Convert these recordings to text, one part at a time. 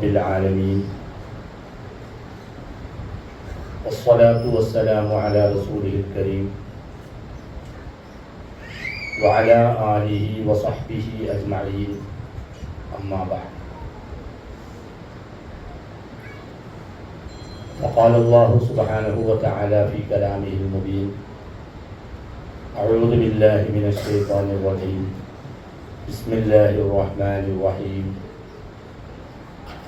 رب العالمين والصلاة والسلام على رسوله الكريم وعلى آله وصحبه أجمعين أما بعد وقال الله سبحانه وتعالى في كلامه المبين أعوذ بالله من الشيطان الرجيم بسم الله الرحمن الرحيم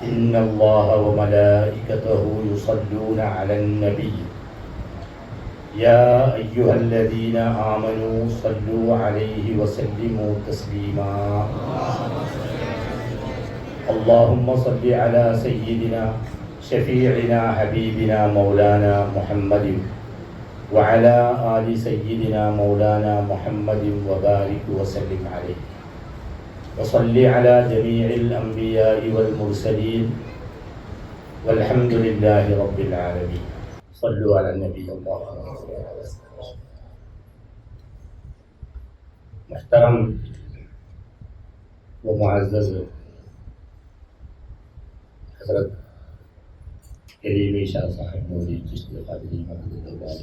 إن الله وملائكته يصلون على النبي يا أيها الذين آمنوا صلوا عليه وسلموا تسليما اللهم صل على سيدنا شفيعنا حبيبنا مولانا محمد وعلى آل سيدنا مولانا محمد وبارك وسلم عليه وصل على جميع الأنبياء والمرسلين والحمد لله رب العالمين صلوا على النبي الله محترم و معزز حضرت کلیمی شاہ صاحب مودی چشتی قادری محمد اللہ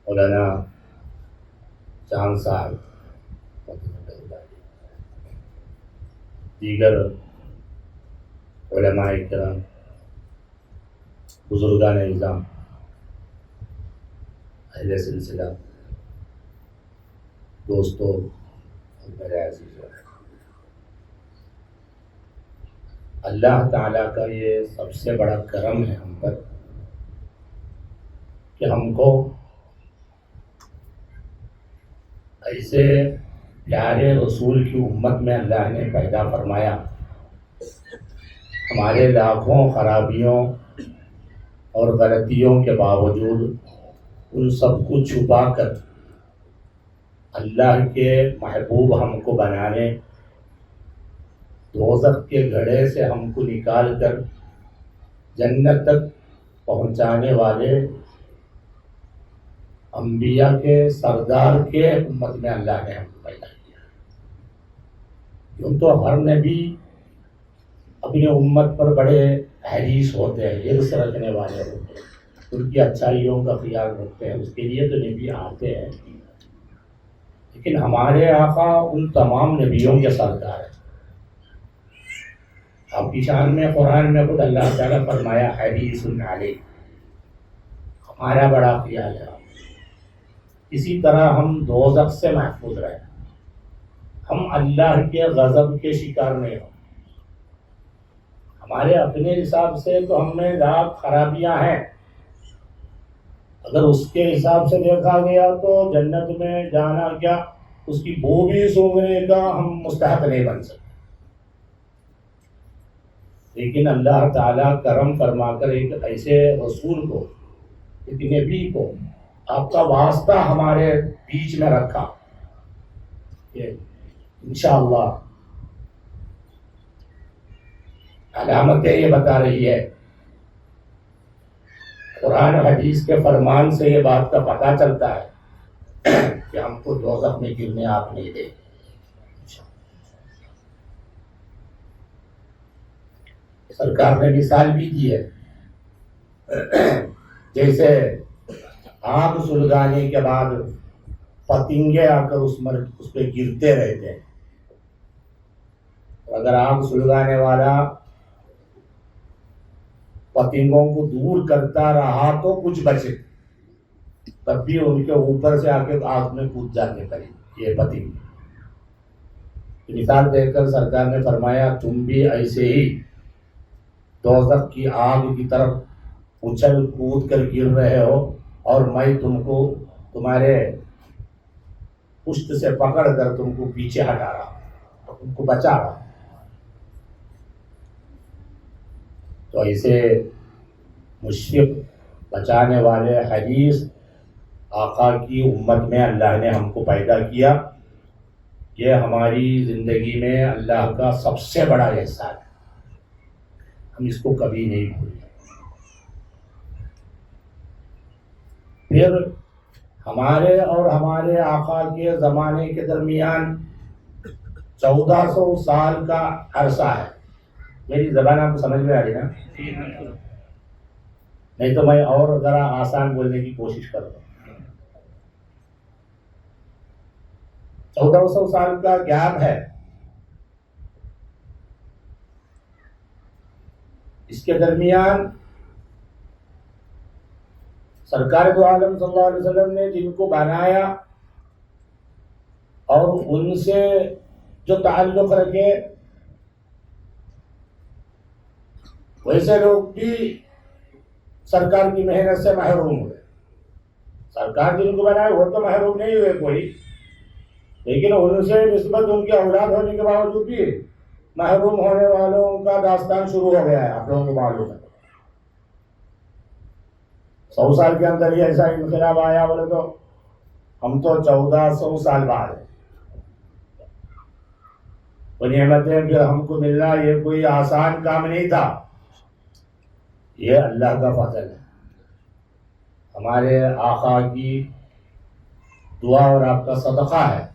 مولانا چاند صاحب دیگر علماء کرام بزرگان نظام اہل سلسلہ دوستوں اور میرے عزیزوں، اللہ تعالیٰ کا یہ سب سے بڑا کرم ہے ہم پر کہ ہم کو ایسے پیارے رسول کی امت میں اللہ نے پیدا فرمایا۔ ہمارے لاکھوں خرابیوں اور غلطیوں کے باوجود ان سب کو چھپا کر اللہ کے محبوب ہم کو بنانے، دوزخ کے گڑھے سے ہم کو نکال کر جنت تک پہنچانے والے انبیاء کے سردار کے امت میں اللہ نے ہم کو پیدا کیا۔ کیوں تو ہر نبی اپنی امت پر بڑے حریص ہوتے ہیں، حرص رکھنے والے ہوتے ہیں، ان کی اچھائیوں کا خیال رکھتے ہیں، اس کے لیے تو نبی آتے ہیں۔ لیکن ہمارے آقا ان تمام نبیوں کے سردار ہیں۔ آپ کی شان میں قرآن میں خود اللہ تعالیٰ فرمایا حریص علیہ، ہمارا بڑا خیال ہے۔ اسی طرح ہم دوزخ سے محفوظ رہیں، ہم اللہ کے غضب کے شکار نہیں ہوں۔ ہمارے اپنے حساب سے تو ہم میں لاکھ خرابیاں ہیں، اگر اس کے حساب سے دیکھا گیا تو جنت میں جانا کیا اس کی بو بھی سونگھنے کا ہم مستحق نہیں بن سکتے۔ لیکن اللہ تعالیٰ کرم فرما کر ایک ایسے رسول کو، ایک نبی کو آپ کا واسطہ ہمارے بیچ میں رکھا کہ انشاءاللہ علامتیں یہ بتا رہی ہے، قرآن حدیث کے فرمان سے یہ بات کا پتہ چلتا ہے کہ ہم کو دوزخ میں گرنے آپ نہیں دیں۔ سرکار نے مثال بھی دی ہے، جیسے آگ سلگانے کے بعد پتنگے آ کر اس پہ گرتے رہتے ہیں، اگر آگ سلگانے والا پتنگوں کو دور کرتا رہا تو کچھ بچے، تب بھی ان کے اوپر سے آ کے آگ میں کود جاتے قریب یہ پتنگ۔ مثال دے کر سرکار نے فرمایا تم بھی ایسے ہی دوزخ کی آگ کی طرف اچھل کود کر گر رہے ہو، اور میں تم کو تمہارے پشت سے پکڑ کر تم کو پیچھے ہٹا رہا ہوں، تم کو بچا رہا ہوں۔ تو ایسے مشفق بچانے والے حدیث آقا کی امت میں اللہ نے ہم کو پیدا کیا، یہ ہماری زندگی میں اللہ کا سب سے بڑا احسان ہے، ہم اس کو کبھی نہیں بھولیں۔ پھر ہمارے اور ہمارے آقا کے زمانے کے درمیان 1400 سال کا عرصہ ہے، میری زبان آپ کو سمجھ میں آ رہی نا؟ نہیں تو میں اور ذرا آسان بولنے کی کوشش کروں گا. 1400 سال کا گیپ ہے. اس کے درمیان سرکار دو عالم صلی اللہ علیہ وسلم نے جن کو بنایا اور ان سے جو تعلق رکھے، ویسے لوگ بھی سرکار کی محنت سے محروم ہوئے. سرکار جن کو بنایا وہ تو محروم نہیں ہوئے کوئی، لیکن ان سے نسبت ان کے اولاد ہونے کے باوجود بھی محروم ہونے والوں کا داستان شروع ہو گیا ہے. آپ لوگوں کو معلوم ہے 100 سال کے اندر یہ ایسا انقلاب آیا بولے تو ہم تو 1400 سال بعد ہیں. وہ نعمتیں پھر ہم کو ملنا یہ کوئی آسان کام نہیں تھا، یہ اللہ کا فضل ہے، ہمارے آقا کی دعا اور آپ کا صدقہ ہے.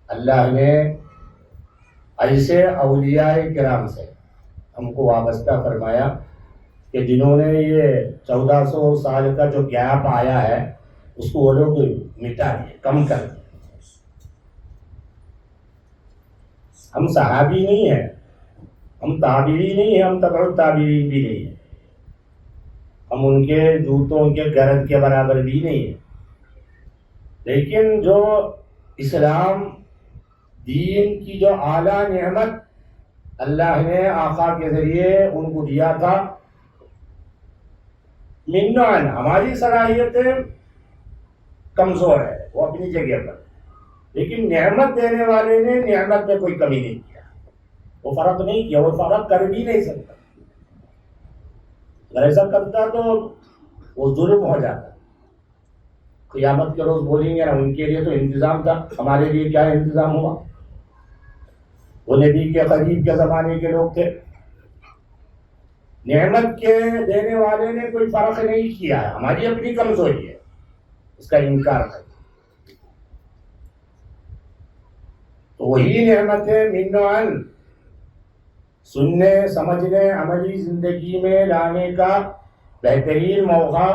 اللہ نے ایسے اولیاء کرام سے ہم کو وابستہ فرمایا کہ جنہوں نے یہ 1400 سال کا جو گیپ آیا ہے اس کو وہ لوگ مٹا دیے، کم کر دیے. ہم صحابی نہیں ہیں، ہم تابعی نہیں ہیں، ہم تبع التابعین بھی نہیں ہیں، ہم ان کے جوتوں کے گرد کے برابر بھی نہیں ہیں. لیکن جو اسلام دین کی جو اعلیٰ نعمت اللہ نے آقا کے ذریعے ان کو دیا تھا، منعن ہماری صلاحیتیں کمزور ہے وہ اپنی جگہ پر، لیکن نعمت دینے والے نے نعمت میں کوئی کمی نہیں کیا، وہ فرق نہیں کیا، وہ فرق کر بھی نہیں سکتا. اگر ایسا کرتا تو وہ ظلم ہو جاتا. قیامت کے روز بولیں گے نا ان کے لیے تو انتظام تھا، ہمارے لیے کیا انتظام ہوا؟ وہ نبی کے قریب کے زمانے کے لوگ تھے. نعمت کے دینے والے نے کوئی فرق نہیں کیا ہے، ہماری اپنی کمزوری ہے، اس کا انکار ہے. تو وہی نعمتیں منعن سننے سمجھنے عملی زندگی میں لانے کا بہترین موقع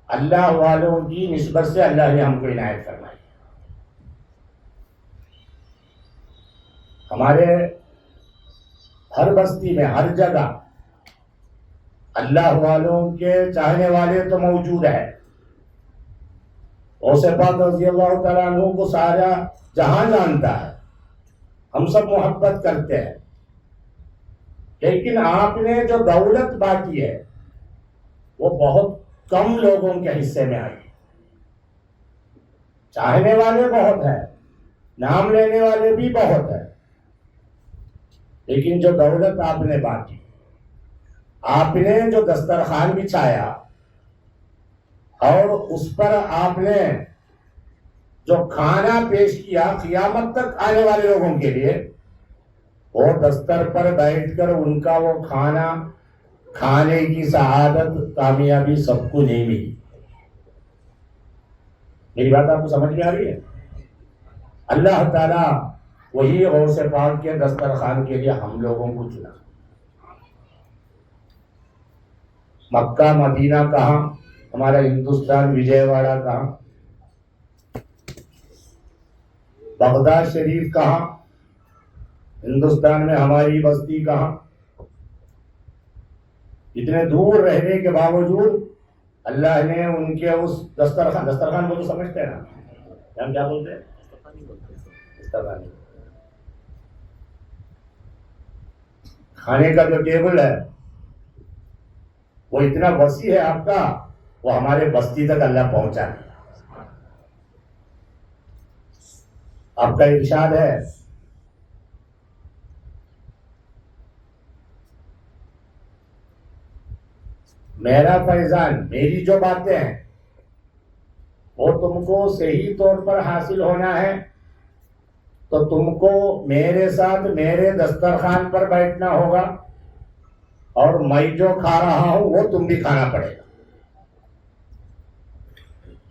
اللہ والوں کی نسبت سے اللہ نے ہم کو عنایت فرمائی. ہمارے ہر بستی میں ہر جگہ اللہ والوں کے چاہنے والے تو موجود ہے. غوث پاک رضی اللہ تعالیٰ عنہ کو سارا جہاں جانتا ہے، ہم سب محبت کرتے ہیں، لیکن آپ نے جو دولت بانٹی ہے وہ بہت کم لوگوں کے حصے میں آئی. چاہنے والے بہت ہیں، نام لینے والے بھی بہت ہیں، لیکن جو دولت آپ نے بانٹی، آپ نے جو دسترخوان بچھایا اور اس پر آپ نے جو کھانا پیش کیا قیامت تک آنے والے لوگوں کے لیے، وہ دستر پر بیٹھ کر ان کا وہ کھانا کھانے کی سعادت کامیابی سب کو نہیں ملی. میری بات آپ کو سمجھ میں آ رہی ہے؟ اللہ تعالیٰ وہی غوث پاک کے دسترخوان کے لیے ہم لوگوں کو چنا. مکہ مدینہ کہاں، ہمارا ہندوستان وجے واڑہ کہاں، بغداد شریف کہاں، ہندوستان میں ہماری بستی کہاں. اتنے دور رہنے کے باوجود اللہ نے ان کے اس دسترخوان کو تو سمجھتے ہیں نا، ہم کیا بولتے ہیں؟ دسترخوان. کھانے کا جو ٹیبل ہے وہ اتنا وسیع ہے آپ کا، وہ ہمارے بستی تک اللہ پہنچا دیا. آپ کا ارشاد ہے میرا فیضان، میری جو باتیں ہیں وہ تم کو صحیح طور پر حاصل ہونا ہے تو تم کو میرے ساتھ میرے دسترخوان پر بیٹھنا ہوگا، اور میں جو کھا رہا ہوں وہ تم بھی کھانا پڑے گا.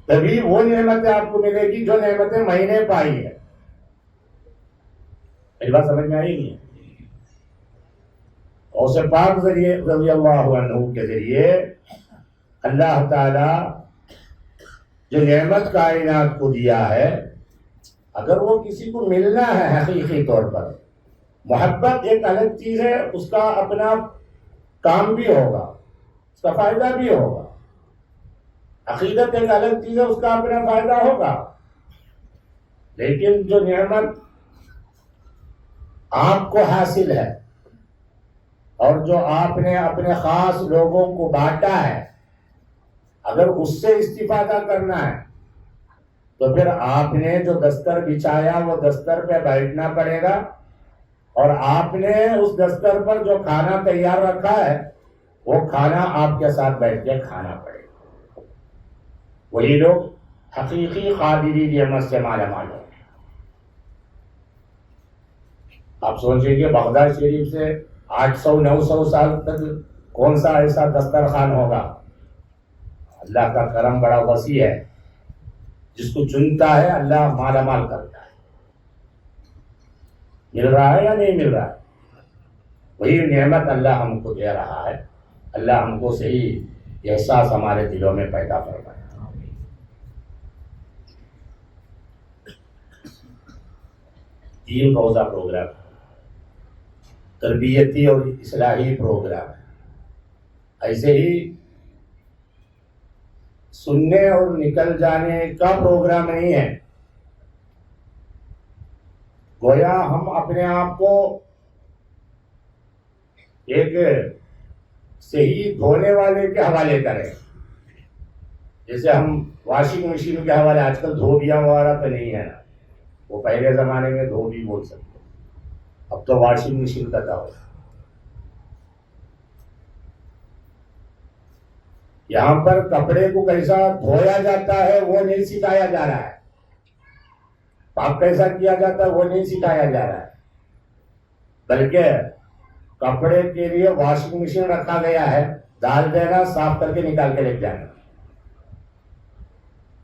تبھی وہ نعمتیں آپ کو ملے گی جو نعمتیں میں نے پائی ہے. میری بات سمجھ میں آئی نہیں؟ غوث پاک رضی اللہ عنہ کے ذریعے اللہ تعالی جو نعمت کائنات کو دیا ہے، اگر وہ کسی کو ملنا ہے حقیقی طور پر، محبت ایک الگ چیز ہے، اس کا اپنا کام بھی ہوگا، اس کا فائدہ بھی ہوگا. عقیدت ایک الگ چیز ہے، اس کا اپنا فائدہ ہوگا. لیکن جو نعمت آپ کو حاصل ہے اور جو آپ نے اپنے خاص لوگوں کو بانٹا ہے، اگر اس سے استفادہ کرنا ہے تو پھر آپ نے جو دستر بچھایا وہ دستر پہ بیٹھنا پڑے گا، اور آپ نے اس دستر پر جو کھانا تیار رکھا ہے وہ کھانا آپ کے ساتھ بیٹھ کے کھانا پڑے گا. وہی لوگ حقیقی قادری نعمت سے مالا مال ہوں گے. آپ سوچیں کہ بغداد شریف سے 800-900 سال تک کون سا ایسا دسترخوان ہوگا؟ اللہ کا کرم بڑا وسیع ہے، جس کو چنتا ہے اللہ مالا مال کرتا ہے. مل رہا ہے یا نہیں مل رہا ہے؟ وہی نعمت اللہ ہم کو دے رہا ہے. اللہ ہم کو صحیح احساس ہمارے دلوں میں پیدا فرمائے. تین روزہ پروگرام، تربیتی اور اصلاحی پروگرام ہے. ایسے ہی سننے اور نکل جانے کا پروگرام نہیں ہے. گویا ہم اپنے آپ کو ایک صحیح دھونے والے کے حوالے کریں. جیسے ہم واشنگ مشین کے حوالے، آج کل دھوبیاں وغیرہ تو نہیں ہے نا، وہ پہلے زمانے میں دھوبی بول سکتے، اب تو واشنگ مشین کا دور. یہاں پر کپڑے کو کیسا دھویا جاتا ہے وہ نہیں سکھایا جا رہا ہے، پاک کیسا کیا جاتا ہے وہ نہیں سکھایا جا رہا ہے، بلکہ کپڑے کے لیے واشنگ مشین رکھا گیا ہے، ڈال دینا، صاف کر کے نکال کے لے جانا.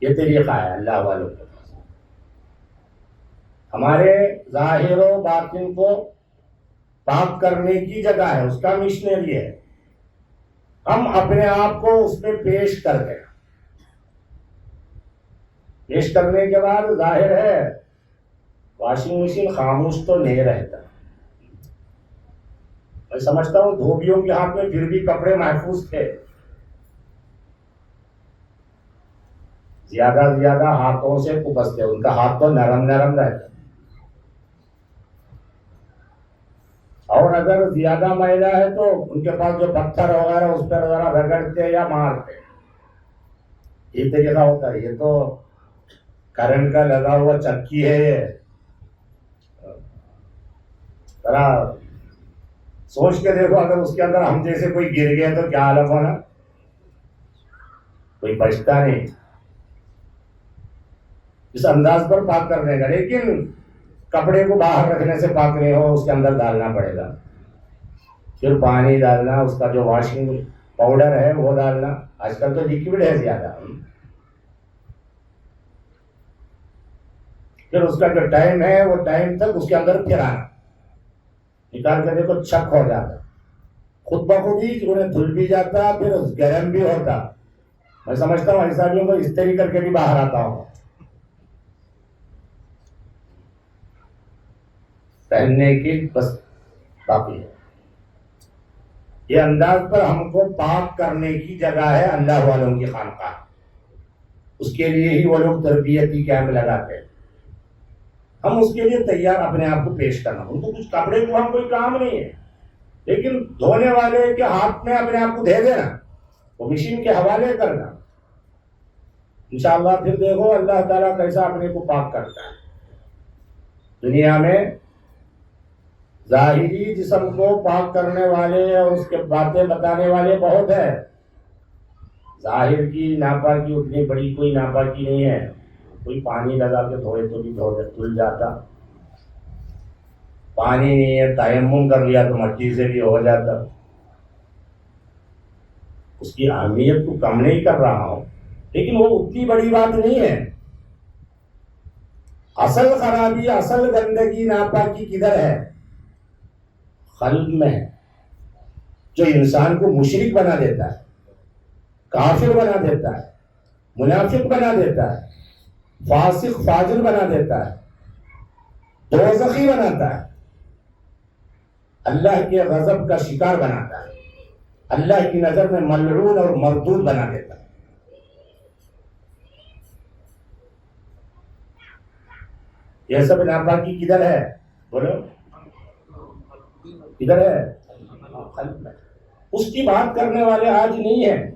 یہ طریقہ ہے اللہ والوں کے پاس. ہمارے ظاہر و باطن کو پاک کرنے کی جگہ ہے، اس کا مشنری ہے. ہم اپنے آپ کو اس میں پیش کر دیں. پیش کرنے کے بعد ظاہر ہے واشنگ مشین خاموش تو نہیں رہتا. میں سمجھتا ہوں دھوبیوں کے ہاتھ میں پھر بھی کپڑے محفوظ تھے. زیادہ سے زیادہ ہاتھوں سے کبستے، ان کا ہاتھ تو نرم نرم رہتا. اور اگر زیادہ میلا ہے تو ان کے پاس جو پتھر وغیرہ اس پر ذرا رگڑتے یا مارتے. یہ طریقہ ہوتا ہے. یہ تو کرنٹ کا لگا ہوا چکی ہے. یہ ذرا سوچ کے دیکھو، اگر اس کے اندر ہم جیسے کوئی گر گیا تو کیا حالت ہونا؟ کوئی بچتا نہیں. اس انداز پر پاک کرنے کا. لیکن کپڑے کو باہر رکھنے سے پاک نہیں ہو، اس کے اندر ڈالنا پڑے گا. پھر پانی ڈالنا، اس کا جو واشنگ پاؤڈر ہے وہ ڈالنا. آج کل تو لیکوڈ ہے زیادہ. پھر اس کا جو ٹائم ہے وہ ٹائم تک اس کے اندر پھر آنا، نکال کر دیکھو چھک ہو جاتا، خود بخود ہی انہیں دھل بھی جاتا، پھر گرم بھی ہوتا. میں سمجھتا ہوں ایسا بھی ہوگا، استری کر کے بھی باہر آتا ہوں. پہننے کی بس باقی ہے. یہ انداز پر ہم کو پاک کرنے کی جگہ ہے اللہ والوں کی خانقاہ. اس کے لیے ہی وہ لوگ تربیتی کیمپ لگاتے ہیں. ہم اس کے لیے تیار اپنے آپ کو پیش کرنا. ان کو کچھ کپڑے کو ہم کوئی کام نہیں ہے، لیکن دھونے والے کے ہاتھ میں اپنے آپ کو دے دینا، وہ مشین کے حوالے کرنا. انشاءاللہ پھر دیکھو اللہ تعالیٰ کیسا اپنے کو پاک کرتا ہے. دنیا میں ظاہری جسم کو پاک کرنے والے اور اس کے باتیں بتانے والے بہت ہیں. ظاہر کی ناپاکی اتنی بڑی کوئی ناپاکی نہیں ہے. کوئی پانی لگا کے دھوئے تو بھی دھل جاتا. پانی نہیں ہے، تیمم کر لیا تو مٹی سے بھی ہو جاتا. اس کی اہمیت کو کم نہیں کر رہا ہوں، لیکن وہ اتنی بڑی بات نہیں ہے. اصل خرابی، اصل گندگی، ناپاکی کدھر ہے؟ قلب میں ہے. جو انسان کو مشرک بنا دیتا ہے، کافر بنا دیتا ہے، منافق بنا دیتا ہے، فاسق فاجر بنا دیتا ہے، دوزخی بناتا ہے، اللہ کے غضب کا شکار بناتا ہے، اللہ کی نظر میں ملعون اور مردود بنا دیتا ہے۔ یہ سب ناپاکی کدھر ہے؟ بولو کدھر ہے؟ قلب میں۔ اس کی بات کرنے والے آج نہیں ہیں،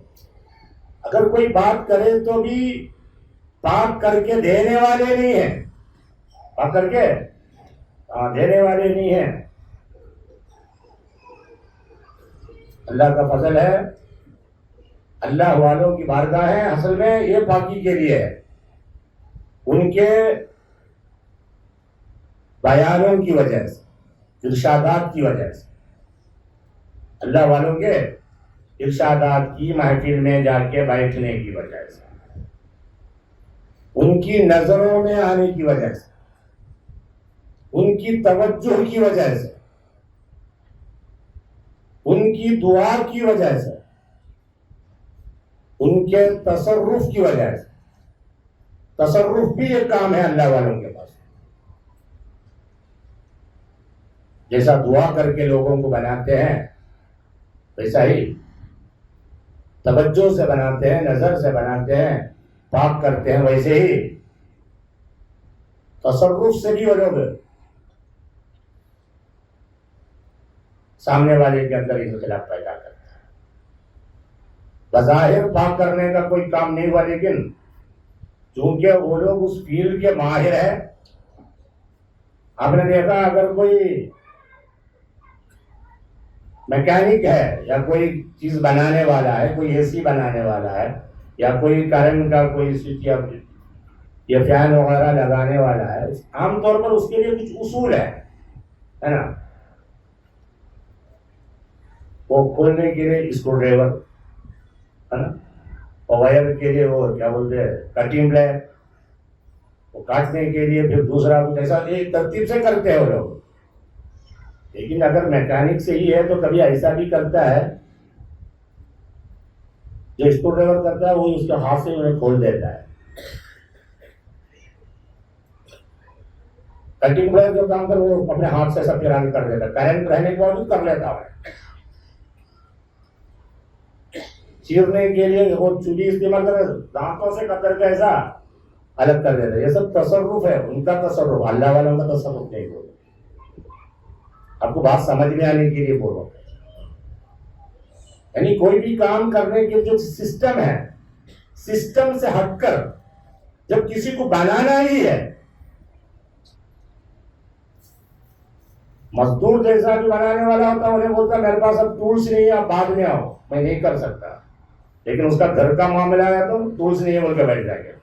اگر کوئی بات کرے تو بھی پاک کر کے دینے والے نہیں ہیں، پاک کر کے دینے والے نہیں ہیں۔ اللہ کا فضل ہے، اللہ والوں کی بارگاہیں اصل میں یہ پاکی کے لیے ہے، ان کے بیانوں کی وجہ سے، ارشادات کی وجہ سے، اللہ والوں کے ارشادات کی محفل میں جا کے بیٹھنے کی وجہ سے، ان کی نظروں میں آنے کی وجہ سے، ان کی توجہ کی وجہ سے، ان کی دعا کی وجہ سے، ان کے تصرف کی وجہ سے۔ تصرف بھی ایک کام ہے اللہ والوں کے پاس، جیسا دعا کر کے لوگوں کو بناتے ہیں ویسا ہی توجہ سے بناتے ہیں، نظر سے بناتے ہیں، پاک کرتے ہیں، ویسے ہی تصرف سے بھی وہ لوگ سامنے والے کے اندر اختلاف پیدا کرتے ہیں۔ بظاہر پاک کرنے کا کوئی کام نہیں ہوا، لیکن چونکہ وہ لوگ اس فیلڈ کے ماہر ہیں۔ آپ نے دیکھا اگر کوئی میکینک ہے یا کوئی چیز بنانے والا ہے، کوئی اے سی بنانے والا ہے یا کوئی کرنٹ کا کوئی سوئچ یا فین وغیرہ لگانے والا ہے، عام طور پر اس کے لیے کچھ اصول ہے نا؟ وہ کھولنے کے لیے اسکرو ڈرائیور ہے نا، اور وائر کے لیے وہ کیا بولتے ہیں کٹنگ پلیٹ، وہ کاٹنے کے لیے پھر دوسرا کچھ ایسا ایک ترتیب سے کرتے ہیں وہ لوگ۔ لیکن اگر میکینک سے ہی ہے تو کبھی ایسا بھی کرتا ہے، جو اسکرو ڈرائیور کرتا ہے وہ اس کے ہاتھ سے انہیں کھول دیتا ہے۔ کٹنگ پلیٹ جو کام کر وہ اپنے ہاتھ سے سب پھران کر دیتا ہے، کرنٹ رہنے کے باوجود کر لیتا ہے۔ چیرنے کے لیے وہ چولی استعمال کر دانتوں سے قطر کا ایسا الگ کر دیتا ہے۔ یہ سب تصرف ہے، ان کا تصرف، اللہ والوں کا تصرف نہیں بولو۔ آپ کو بات سمجھ میں آنے کے لیے بولو، یعنی کوئی بھی کام کرنے کے جو سسٹم ہے، سسٹم سے ہٹ کر جب کسی کو بنانا ہی ہے، مزدور جیسا بھی بنانے والا ہوتا ہے، انہیں بولتا ہے میرے پاس اب ٹولس نہیں ہے، آپ بعد میں آؤ، میں نہیں کر سکتا۔ لیکن اس کا گھر کا معاملہ ہے تو ٹولس نہیں ہے بول کے بیٹھ جائے گا۔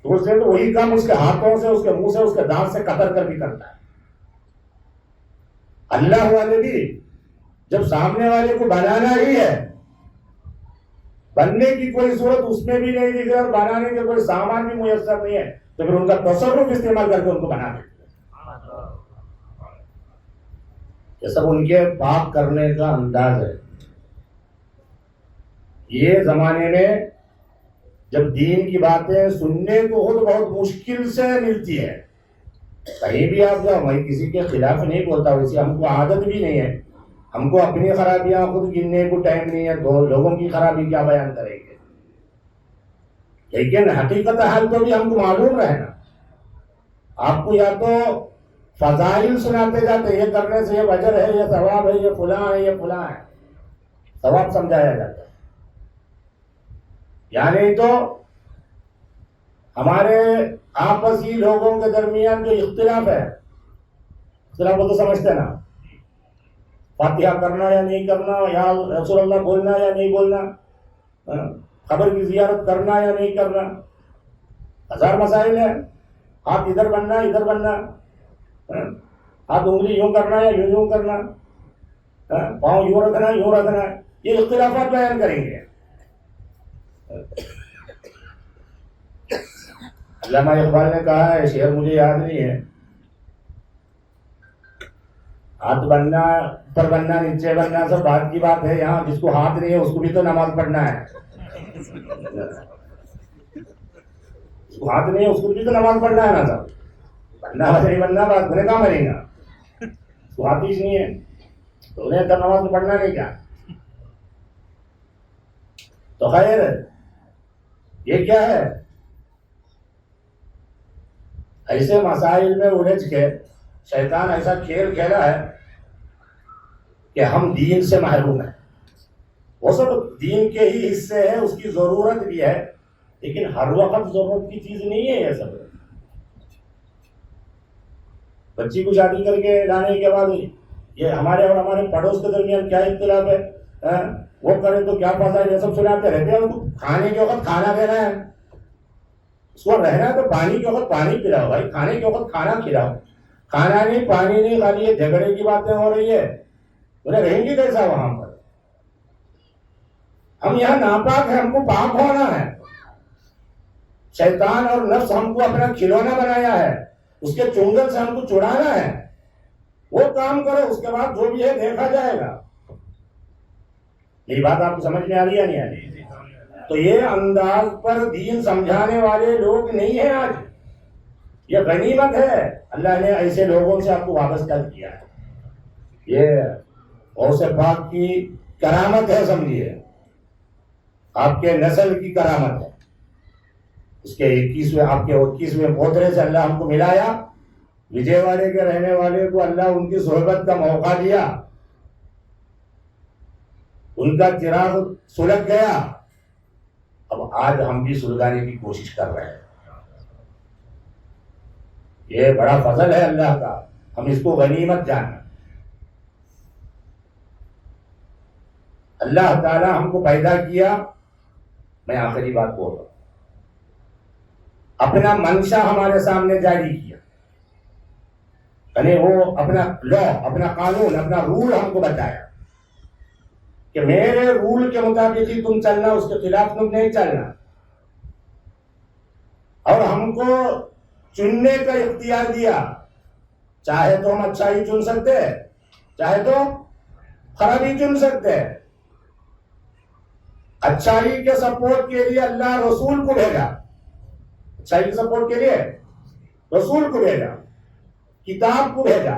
ٹولس نہیں تو وہی کام اس کے ہاتھوں سے، اس کے منہ سے، اس کے دانت سے قطر کر بھی کرتا ہے۔ اللہ والے بھی جب سامنے والے کو بنانا ہی ہے، بننے کی کوئی صورت اس میں بھی نہیں دکھ رہا اور بنانے کے کوئی سامان بھی میسر نہیں ہے، تو پھر ان کا تصرف استعمال کر کے ان کو بنا دیتے ہیں۔ یہ سب ان کے پاک کرنے کا انداز ہے۔ یہ زمانے میں جب دین کی باتیں سننے کو خود بہت مشکل سے ملتی ہے، کہیں بھی آپ جاؤ، میں کسی کے خلاف نہیں بولتا، ویسے ہم کو عادت بھی نہیں ہے، ہم کو اپنی خرابیاں خود گننے کو ٹائم نہیں ہے، دو لوگوں کی خرابی کیا بیان کریں گے۔ لیکن حقیقت حال تو بھی ہم کو معلوم رہے نا۔ آپ کو یا تو فضائل سناتے جاتے، یہ کرنے سے یہ اجر ہے، یہ ثواب ہے، یہ فلاں ہے، یہ فلاں ہے، ثواب سمجھایا جاتا ہے، یعنی تو ہمارے آپسی لوگوں کے درمیان جو اختلاف ہے، اختلاف کو تو سمجھتے نا، فاتحہ کرنا یا نہیں کرنا، یا رسول اللہ بولنا یا نہیں بولنا، قبر کی زیارت کرنا یا نہیں کرنا، ہزار مسائل ہیں۔ ہاتھ ادھر بننا ادھر بننا، ہاتھ انگلی یوں کرنا یا یوں کرنا، پاؤں یوں رکھنا یوں رکھنا، یہ اختلافات بیان کریں گے۔ علامہ اقبال نے کہا ہے، شعر مجھے یاد نہیں ہے، ہاتھ بننا پر بننا نیچے بننا سب بات کی بات ہے. یہاں جس کو ہاتھ نہیں ہے اس کو بھی تو نماز پڑھنا ہے. اس کو ہاتھ نہیں ہے اس کو بھی تو نماز پڑھنا ہے نا سب. بننا نہیں بننا بات بنے کہاں بنے گا. اس کو ہاتھ ہی نہیں ہے تو انہیں تو نماز پڑھنا نہیں کیا. تو خیر یہ کیا ہے, ایسے مسائل میں الجھ کے شیطان ایسا کھیل کھیلا ہے کہ ہم دین سے محروم ہیں. وہ سب دین کے ہی حصے ہیں, اس کی ضرورت بھی ہے, لیکن ہر وقت ضرورت کی چیز نہیں ہے یہ سب. بچی کو شادی کر کے لانے کے بعد یہ ہمارے اور ہمارے پڑوس کے درمیان کیا اختلاف ہے, وہ کرے تو کیا فائدہ, یہ سب سناتے رہتے ہیں. ان کو کھانے کے وقت کھانا دینا ہے, اس کو رہنا ہے تو پانی کے وقت پانی پلاؤ بھائی, کھانے کے وقت کھانا کھلاؤ. کھانا نہیں پانی نہیں, خالی یہ جھگڑے کی باتیں ہو رہی ہے. انہیں رہیں گی کیسا وہاں پر. ہم یہاں ناپاک ہیں, ہم کو پاک ہونا ہے. شیطان اور نفس ہم کو اپنا کھلونا بنایا ہے, اس کے چنگل سے ہم کو چڑانا ہے. وہ کام کرو, اس کے بعد جو بھی ہے دیکھا جائے گا. یہ بات آپ کو سمجھ میں آ رہی ہے نہیں آ رہی؟ تو یہ انداز پر دین سمجھانے والے لوگ نہیں ہیں آج. یہ غنیمت ہے, اللہ نے ایسے لوگوں سے آپ کو وابستہ کیا ہے. یہ غوث پاک کی کرامت ہے, سمجھیے, آپ کے نسل کی کرامت ہے. اس کے 21ویں آپ کے 21ویں پوترے سے اللہ ہم کو ملایا. وجے والے کے رہنے والے کو اللہ ان کی صحبت کا موقع دیا, ان کا چراغ سلگ گیا. اب آج ہم بھی سلگانے کی کوشش کر رہے ہیں. یہ بڑا فضل ہے اللہ کا, ہم اس کو غنیمت جانیں. اللہ تعالی ہم کو پیدا کیا, میں آخری بات بول رہا ہوں, اپنا منشا ہمارے سامنے جاری کیا, یعنی وہ اپنا لا, اپنا قانون, اپنا رول ہم کو بتایا کہ میرے رول کے مطابق ہی تم چلنا, اس کے خلاف تم نہیں چلنا. اور ہم کو چننے کا اختیار دیا, چاہے تو ہم اچھائی چن سکتے ہیں, چاہے تو خرابی چن سکتے ہیں. اچھائی کے سپورٹ کے لیے اللہ رسول کو بھیجا, اچھائی کے سپورٹ کے لیے رسول کو بھیجا, کتاب کو بھیجا.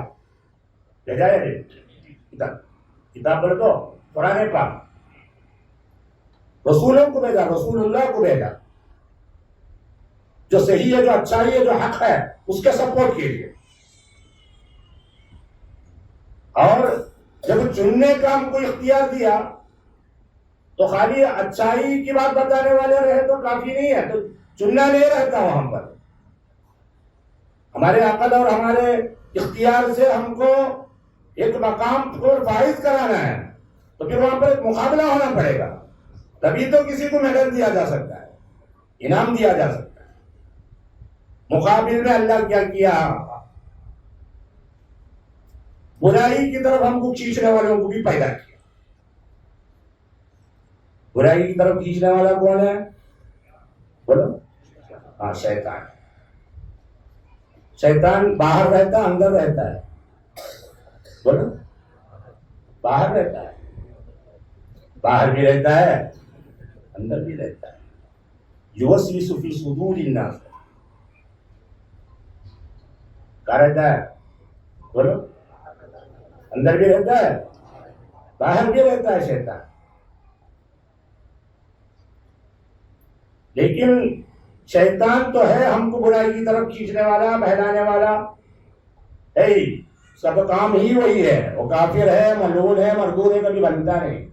بھیجا ہے کتاب, کتاب پڑھ تو قرآن پاک. رسولوں کو بھیجا, رسول اللہ کو بھیجا, جو صحیح ہے, جو اچھائی ہے, جو حق ہے, اس کے سپورٹ کے لیے. اور جب چننے کا ہم کو اختیار دیا تو خالی اچھائی کی بات بتانے والے رہے تو کافی نہیں ہے, تو چننا نہیں رہتا وہاں پر. ہمارے عقل اور ہمارے اختیار سے ہم کو ایک مقام کو فائز کرانا ہے, تو پھر وہاں پر ایک مقابلہ ہونا پڑے گا, تبھی تو کسی کو میڈل دیا جا سکتا ہے, انعام دیا جا سکتا ہے. مقابل میں اللہ کیا کیا, برائی کی طرف ہم کو کھینچنے والوں کو بھی پیدا کیا. برائی کی طرف کھینچنے والا کون ہے, بولو؟ ہاں, شیطان. شیطان باہر رہتا ہے, اندر رہتا ہے, بولو؟ باہر رہتا ہے, باہر بھی رہتا ہے, اندر بھی رہتا ہے. یوسوس فی صدور الناس, کہاں رہتا ہے, بولو؟ اندر بھی رہتا ہے, باہر بھی رہتا ہے شیطان. لیکن شیطان تو ہے ہم کو برائی کی طرف کھینچنے والا, بہلانے والا ہے ہی, سب کام ہی وہی ہے. وہ کافر ہے, ملعون ہے, مردود ہے, کبھی بنتا نہیں.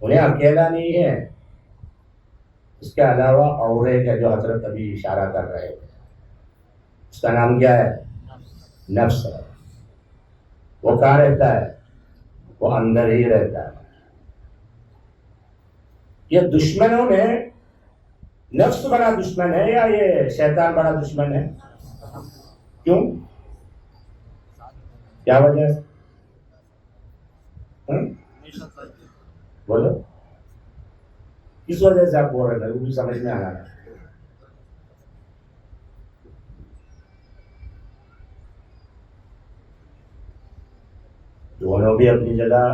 انہیں اکیلا نہیں ہے, اس کے علاوہ اور ایک ہے جو حضرت ابھی اشارہ کر رہے ہیں, اس کا نام کیا ہے, نفس ہے. وہ کہاں رہتا ہے, وہ اندر ہی رہتا ہے. یہ دشمنوں میں نفس بڑا دشمن ہے یا یہ شیطان بڑا دشمن ہے؟ کیوں, کیا وجہ ہے, بولو؟ کس وجہ سے آپ بول رہے تھے, وہ بھی سمجھ میں آنا ہے. دونوں بھی اپنی جگہ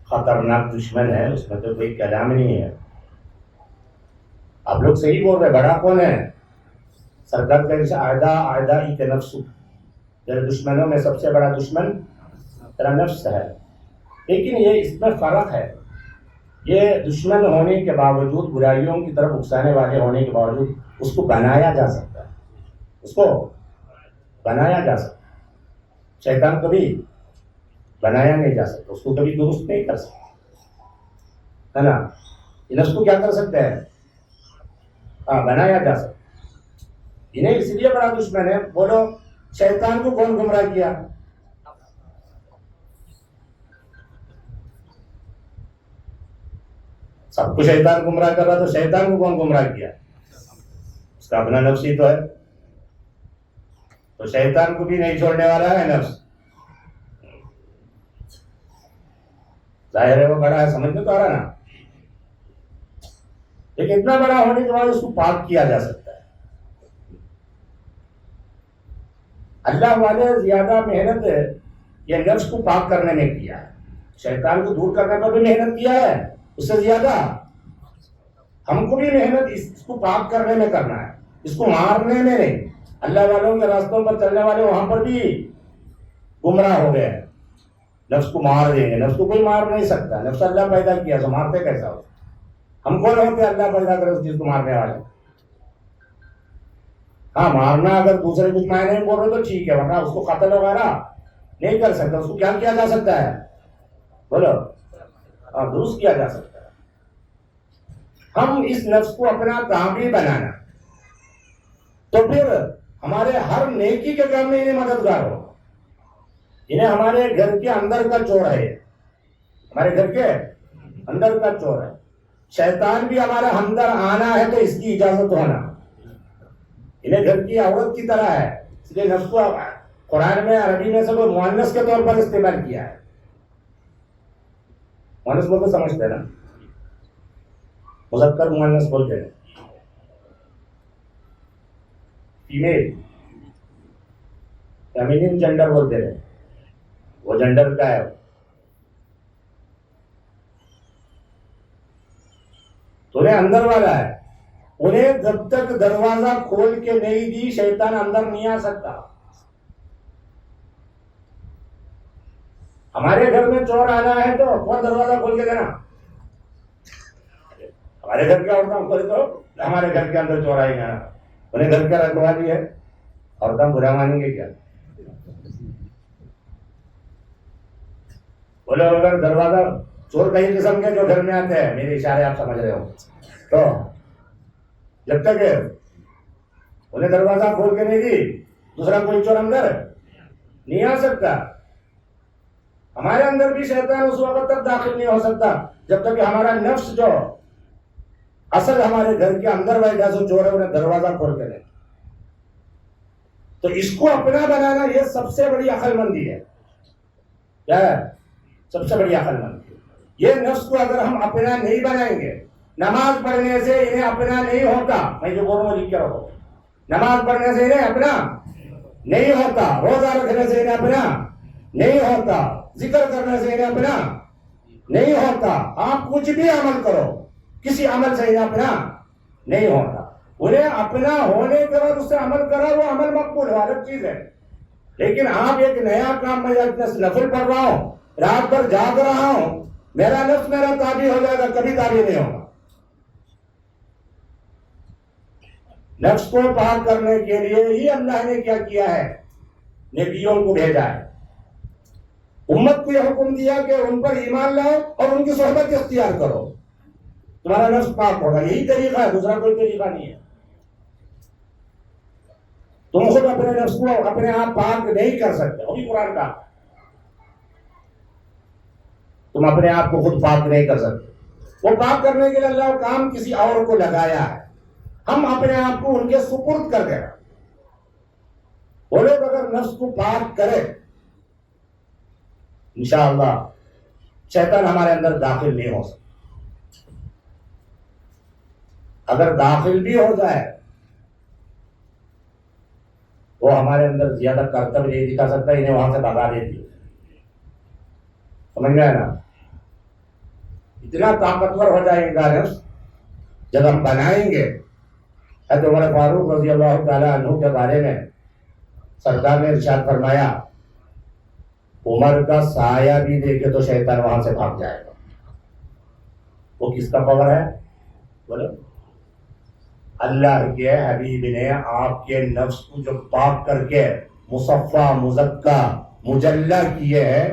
خطرناک دشمن ہے، اس میں تو کوئی کلام نہیں ہے. آپ لوگ صحیح بول رہے، بڑا کون ہے؟ سرکار کا آئدہ نفس، تیرے دشمنوں میں سب سے بڑا دشمن تیرا نفس ہے. لیکن یہ اس میں فرق ہے، یہ دشمن ہونے کے باوجود، برائیوں کی طرف اکسانے والے ہونے کے باوجود اس کو بنایا جا سکتا ہے، اس کو بنایا جا سکتا ہے. شیطان کبھی بنایا نہیں جا سکتا، اس کو کبھی درست نہیں کر سکتا، ہے نا. یہ نفس کو کیا کر سکتے ہیں؟ ہاں، بنایا جا سکتا. انہیں اس لیے بڑا دشمن ہے. بولو شیطان کو کون گمراہ کیا؟ سب کو شیطان گمراہ کر رہا، تو شیطان کو کون گمراہ کیا؟ اس کا اپنا نفس ہی تو ہے. تو شیطان کو بھی نہیں چھوڑنے والا ہے نفس. ظاہر ہے وہ بڑا ہے، سمجھ میں تو آ رہا نا. لیکن اتنا بڑا ہونے کے بعد اس کو پاک کیا جا سکتا ہے. اللہ والے زیادہ محنت یہ نفس کو پاک کرنے میں کیا ہے، شیطان کو دور کرنے پر بھی محنت کیا ہے، اس سے زیادہ ہم کو بھی محنت اس کو پاک کرنے میں کرنا ہے، اس کو مارنے میں نہیں. اللہ والوں کے راستوں پر چلنے والے وہاں پر بھی گمراہ ہو گئے. نفس کو مار دیں گے، نفس کو کوئی مار نہیں سکتا. نفس اللہ پیدا کیا، تو مارتے کیسا ہو؟ ہم کون ہوتے اللہ پیدا کرے اس چیز کو مارنے والے؟ ہاں، مارنا اگر دوسرے کچھ معنی میں بول رہے تو ٹھیک ہے، ورنہ اس کو قتل وغیرہ نہیں کر سکتا. اس کو کیا کیا جا سکتا ہے؟ بولو. ہاں، درست کیا جا سکتا ہے. ہم اس نفس کو اپنا تعبیر بنانا، تو پھر ہمارے ہر نیکی کے کام میں انہیں مددگار ہو. انہیں ہمارے گھر کے اندر کا چور ہے، ہمارے گھر کے اندر کا چور ہے. شیطان بھی ہمارا اندر آنا ہے تو اس کی اجازت ہونا. انہیں گھر کی عورت کی طرح ہے، اس لیے نفس کو قرآن میں عربی میں سب مؤنث کے طور پر استعمال کیا ہے. مؤنث بول کے سمجھتے ہیں نا، مذکر مؤنث بولتے ہیں. فیمیل فیمینین جنڈر بولتے ہیں، وہ جنڈر کا ہے. تو انہیں اندر والا ہے، انہیں جب تک دروازہ کھول کے نہیں دی شیطان اندر نہیں آ سکتا. ہمارے گھر میں چور آنا ہے تو کون دروازہ کھول کے دینا؟ ہمارے گھر کے عورتوں کھولے تو ہمارے گھر کے اندر چور آئے گا. انہیں گھر کا رکھوالی ہے، عورتیں برا مانیں گے کیا؟ بولو اگر دروازہ چور کئی قسم کے جو گھر میں آتے ہیں، میرے اشارے آپ سمجھ رہے ہو، تو جب تک انہیں دروازہ کھول کے نہیں دی دوسرا کوئی چور اندر نہیں آ سکتا. ہمارے اندر بھی شیطان اس وقت تک داخل نہیں ہو سکتا جب تک کہ ہمارا نفس جو اصل ہمارے گھر کے اندر بیٹھا سو چور ہے انہیں دروازہ کھول کے دے. تو اس کو اپنا بنانا یہ سب سے بڑی عقل مندی ہے. کیا ہے سب سے بڑی عقل مندی؟ یہ نفس کو اگر ہم اپنا نہیں بنائیں گے، نماز پڑھنے سے انہیں اپنا نہیں ہوتا. میں جو بول رہا ہوں لکھ کے رکھو. نماز پڑھنے سے انہیں اپنا نہیں ہوتا، روزہ رکھنے سے انہیں اپنا نہیں ہوتا، ذکر کرنے سے انہیں اپنا نہیں ہوتا. آپ کچھ بھی عمل کرو، کسی عمل سے انہیں اپنا نہیں ہوتا. انہیں اپنا ہونے کے بعد اس سے عمل کرا، وہ عمل مقبول ہے، الگ چیز ہے. لیکن آپ ایک نیا کام، میں نفل پڑھ رہا ہوں، رات بھر جاگ رہا ہوں، میرا نفس میرا تابع ہو جائے گا، کبھی تابع نہیں ہوگا. نفس کو پاک کرنے کے لیے ہی اللہ نے کیا کیا ہے؟ نبیوں کو بھیجا ہے. امت کو یہ حکم دیا کہ ان پر ایمان لاؤ اور ان کی صحبت اختیار کرو، تمہارا نفس پاک ہوگا. یہی طریقہ ہے، دوسرا کوئی طریقہ نہیں ہے. تم خود اپنے نفس کو اپنے آپ پاک نہیں کر سکتے، وہی قرآن کا. تم اپنے آپ کو خود پاک نہیں کر سکتے. وہ پاک کرنے کے لیے اللہ کام کسی اور کو لگایا ہے. ہم اپنے آپ کو ان کے سپرد کر دیں. وہ لوگ اگر نفس کو پاک کرے، انشاءاللہ شیطان ہمارے اندر داخل نہیں ہو سکتا. اگر داخل بھی ہو جائے وہ ہمارے اندر زیادہ کرتب نہیں دکھا سکتا، انہیں وہاں سے بھگا دیتی. سمجھ میں آیا نا؟ اتنا طاقتور ہو جائے گا نفس جب ہم بنائیں گے. حضرت عمر فاروق رضی اللہ تعالیٰ عنہ کے بارے میں سرکار نے ارشاد فرمایا عمر کا سایہ بھی دیکھے تو شیطان وہاں سے بھاگ جائے گا. وہ کس کا پاور ہے بولو؟ اللہ کے حبیب نے آپ کے نفس کو جو پاک کر کے مصفا مزکا مجلہ کیے ہے.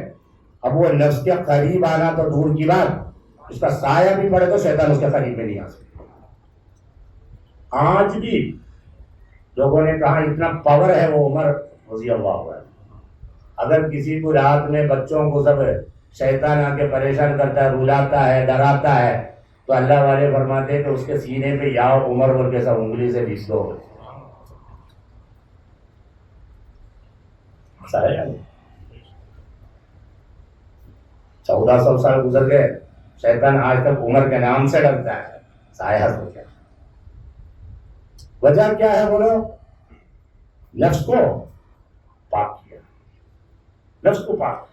اب وہ نفس کے قریب آنا تو دور کی بات, اس کا سایہ بھی پڑے تو شیطان اس کے قریب میں نہیں آ سکتا. آج بھی لوگوں نے کہا اتنا پاور ہے وہ عمر رضی اللہ عنہ. اگر کسی کو رات میں بچوں کو سب شیطان آ کے پریشان کرتا ہے, رلاتا ہے, ڈراتا ہے, تو اللہ والے فرماتے ہیں کہ اس کے سینے پہ یا عمر بول کے سب انگلی سے لکھ دو. 1400 سال گزر گئے, شیطان آج تک عمر کے نام سے ڈرتا ہے. سایہ ہو گیا. وجہ کیا ہے بولو؟ نفس کو پاک کیا, نفس کو پاک.